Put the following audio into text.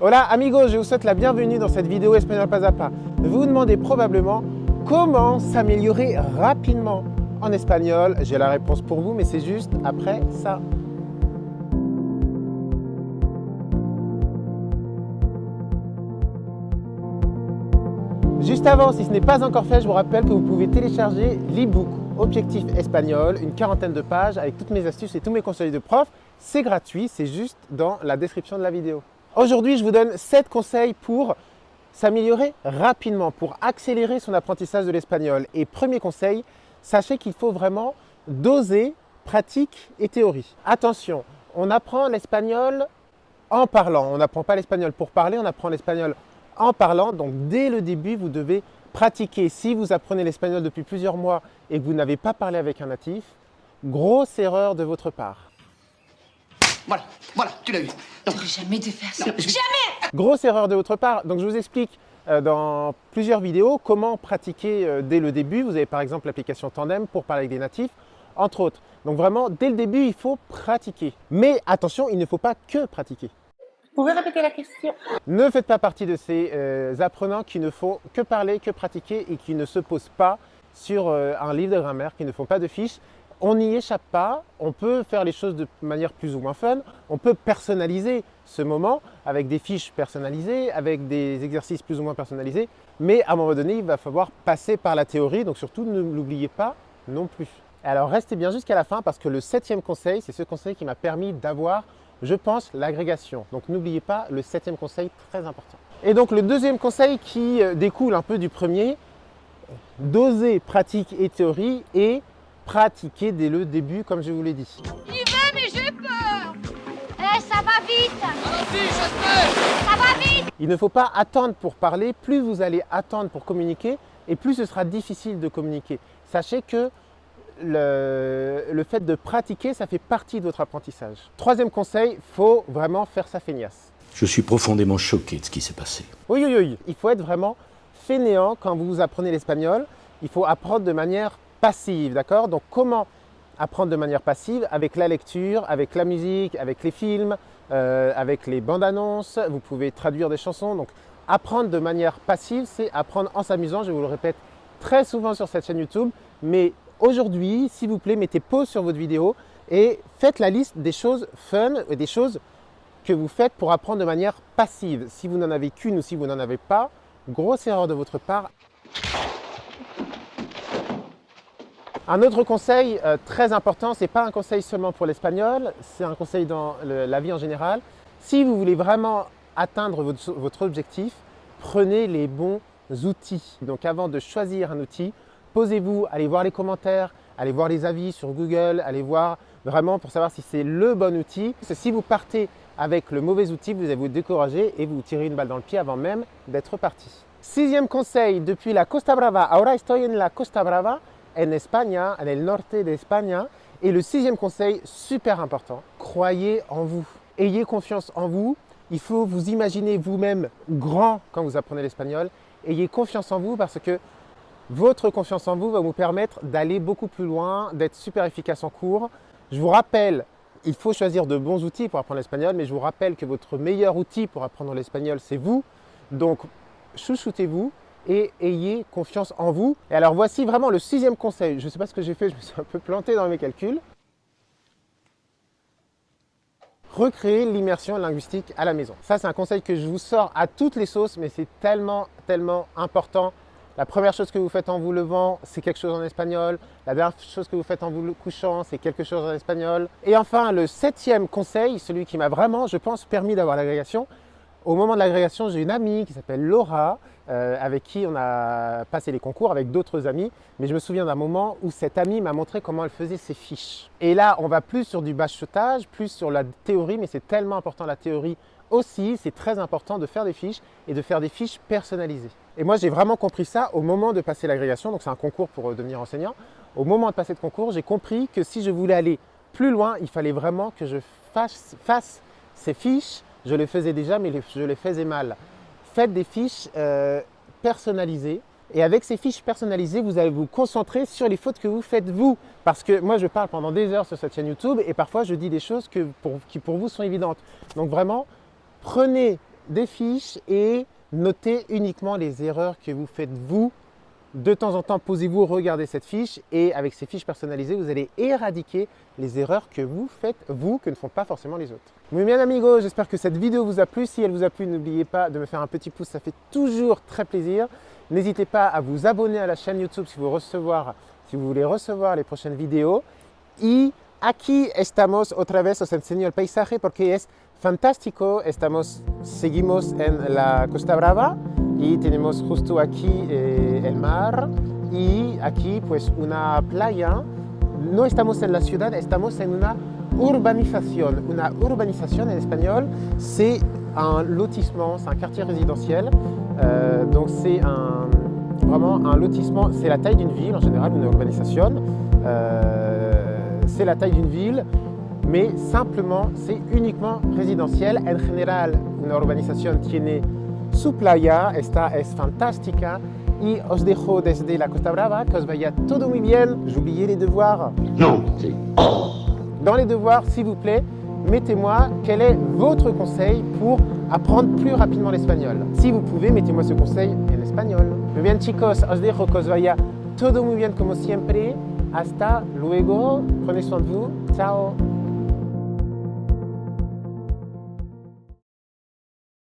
Hola amigos, je vous souhaite la bienvenue dans cette vidéo espagnol pas à pas. Vous vous demandez probablement comment s'améliorer rapidement en espagnol. J'ai la réponse pour vous, mais c'est juste après ça. Juste avant, si ce n'est pas encore fait, je vous rappelle que vous pouvez télécharger l'e-book Objectif Espagnol, une quarantaine de pages avec toutes mes astuces et tous mes conseils de prof. C'est gratuit, c'est juste dans la description de la vidéo. Aujourd'hui, je vous donne 7 conseils pour s'améliorer rapidement, pour accélérer son apprentissage de l'espagnol. Et premier conseil, sachez qu'il faut vraiment doser pratique et théorie. Attention, on apprend l'espagnol en parlant. On n'apprend pas l'espagnol pour parler, on apprend l'espagnol en parlant. Donc dès le début, vous devez pratiquer. Si vous apprenez l'espagnol depuis plusieurs mois et que vous n'avez pas parlé avec un natif, grosse erreur de votre part. Voilà, tu l'as eu. T'aurais jamais dû faire ça. Jamais. Grosse erreur de votre part. Donc je vous explique dans plusieurs vidéos comment pratiquer dès le début. Vous avez par exemple l'application Tandem pour parler avec des natifs, entre autres. Donc vraiment, dès le début, il faut pratiquer. Mais attention, il ne faut pas que pratiquer. Vous pouvez répéter la question? Ne faites pas partie de ces apprenants qui ne font que parler, que pratiquer et qui ne se posent pas sur un livre de grammaire, qui ne font pas de fiches. On n'y échappe pas, on peut faire les choses de manière plus ou moins fun, on peut personnaliser ce moment avec des fiches personnalisées, avec des exercices plus ou moins personnalisés, mais à un moment donné, il va falloir passer par la théorie, donc surtout ne l'oubliez pas non plus. Alors restez bien jusqu'à la fin parce que le 7e conseil, c'est ce conseil qui m'a permis d'avoir, je pense, l'agrégation. Donc n'oubliez pas le 7e conseil, très important. Et donc le 2e conseil qui découle un peu du premier, doser pratique et théorie et pratiquer dès le début, comme je vous l'ai dit. Il va, mais j'ai peur. Ça va vite. Allons-y, j'espère. Ça va vite. Il ne faut pas attendre pour parler. Plus vous allez attendre pour communiquer, et plus ce sera difficile de communiquer. Sachez que le fait de pratiquer, ça fait partie de votre apprentissage. 3e conseil, il faut vraiment faire sa feignasse. Je suis profondément choqué de ce qui s'est passé. Oui, il faut être vraiment fainéant quand vous apprenez l'espagnol. Il faut apprendre de manière passive, d'accord? Donc comment apprendre de manière passive? Avec la lecture, avec la musique, avec les films, avec les bandes annonces. Vous pouvez traduire des chansons. Donc apprendre de manière passive, c'est apprendre en s'amusant. Je vous le répète très souvent sur cette chaîne YouTube. Mais aujourd'hui, s'il vous plaît, mettez pause sur votre vidéo et faites la liste des choses fun et des choses que vous faites pour apprendre de manière passive. Si vous n'en avez qu'une ou si vous n'en avez pas, grosse erreur de votre part. Un autre conseil très important, ce n'est pas un conseil seulement pour l'espagnol, c'est un conseil dans la vie en général. Si vous voulez vraiment atteindre votre objectif, prenez les bons outils. Donc avant de choisir un outil, posez-vous, allez voir les commentaires, allez voir les avis sur Google, allez voir vraiment pour savoir si c'est le bon outil. Si vous partez avec le mauvais outil, vous allez vous décourager et vous tirez une balle dans le pied avant même d'être parti. 6e conseil, depuis la Costa Brava, ahora estoy en la Costa Brava, en España, en el norte de España. Et le 6e conseil, super important, croyez en vous. Ayez confiance en vous. Il faut vous imaginer vous-même grand quand vous apprenez l'espagnol. Ayez confiance en vous parce que votre confiance en vous va vous permettre d'aller beaucoup plus loin, d'être super efficace en cours. Je vous rappelle, il faut choisir de bons outils pour apprendre l'espagnol, mais je vous rappelle que votre meilleur outil pour apprendre l'espagnol, c'est vous. Donc, chouchoutez-vous et ayez confiance en vous. Et alors voici vraiment le 6e conseil. Je ne sais pas ce que j'ai fait, je me suis un peu planté dans mes calculs. Recréer l'immersion linguistique à la maison. Ça, c'est un conseil que je vous sors à toutes les sauces, mais c'est tellement important. La première chose que vous faites en vous levant, c'est quelque chose en espagnol. La dernière chose que vous faites en vous couchant, c'est quelque chose en espagnol. Et enfin, le 7e conseil, celui qui m'a vraiment, je pense, permis d'avoir l'agrégation. Au moment de l'agrégation, j'ai une amie qui s'appelle Laura, avec qui on a passé les concours avec d'autres amis. Mais je me souviens d'un moment où cette amie m'a montré comment elle faisait ses fiches. Et là, on va plus sur du bachotage, plus sur la théorie, mais c'est tellement important la théorie aussi. C'est très important de faire des fiches et de faire des fiches personnalisées. Et moi, j'ai vraiment compris ça au moment de passer l'agrégation. Donc, c'est un concours pour devenir enseignant. Au moment de passer le concours, j'ai compris que si je voulais aller plus loin, il fallait vraiment que je fasse ces fiches. Je les faisais déjà, mais je les faisais mal. Faites des fiches personnalisées. Et avec ces fiches personnalisées, vous allez vous concentrer sur les fautes que vous faites vous. Parce que moi, je parle pendant des heures sur cette chaîne YouTube et parfois, je dis des choses qui pour vous sont évidentes. Donc vraiment, prenez des fiches et notez uniquement les erreurs que vous faites vous. De temps en temps, posez-vous, regardez cette fiche et avec ces fiches personnalisées, vous allez éradiquer les erreurs que vous faites, vous, que ne font pas forcément les autres. Muy bien amigos, j'espère que cette vidéo vous a plu. Si elle vous a plu, n'oubliez pas de me faire un petit pouce, ça fait toujours très plaisir. N'hésitez pas à vous abonner à la chaîne YouTube si vous voulez recevoir les prochaines vidéos. Y aquí estamos otra vez, os enseño el paisaje porque es fantástico. Seguimos en la Costa Brava y tenemos justo aquí el mar y aquí pues una playa. No estamos en la ciudad, estamos en una urbanización. Una urbanización en espagnol, c'est un lotissement, c'est un quartier résidentiel. Donc c'est vraiment un lotissement, c'est la taille d'une ville en général, une urbanisation. C'est la taille d'une ville, mais simplement c'est uniquement résidentiel. En general, una urbanización tiene su playa, esta es fantástica. Y os dejo desde la Costa Brava, que os vaya todo muy bien. J'oubliais les devoirs. Non, c'est... Dans les devoirs, s'il vous plaît, mettez-moi quel est votre conseil pour apprendre plus rapidement l'espagnol. Si vous pouvez, mettez-moi ce conseil en espagnol. Muy bien chicos, os dejo que os vaya todo muy bien como siempre. Hasta luego, prenez soin de vous, ciao.